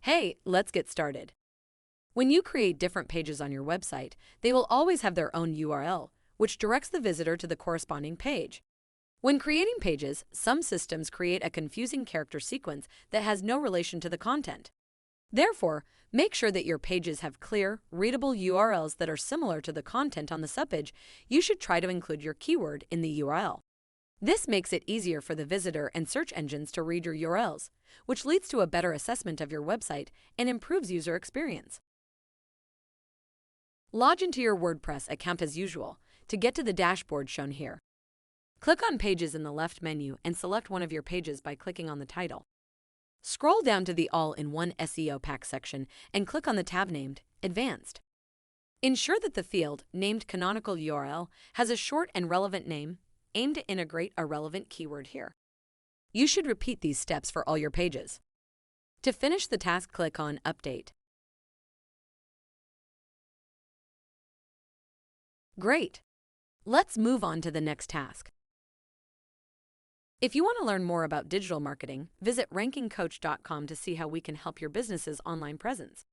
Hey, let's get started. When you create different pages on your website, they will always have their own URL, which directs the visitor to the corresponding page. When creating pages, some systems create a confusing character sequence that has no relation to the content. Therefore, make sure that your pages have clear, readable URLs that are similar to the content on the subpage. You should try to include your keyword in the URL. This makes it easier for the visitor and search engines to read your URLs, which leads to a better assessment of your website and improves user experience. Log into your WordPress account as usual to get to the dashboard shown here. Click on Pages in the left menu and select one of your pages by clicking on the title. Scroll down to the All-in-One SEO Pack section and click on the tab named Advanced. Ensure that the field named Canonical URL has a short and relevant name. Aim to integrate a relevant keyword here. You should repeat these steps for all your pages. To finish the task, click on Update. Great! Let's move on to the next task. If you want to learn more about digital marketing, visit rankingCoach.com to see how we can help your business's online presence.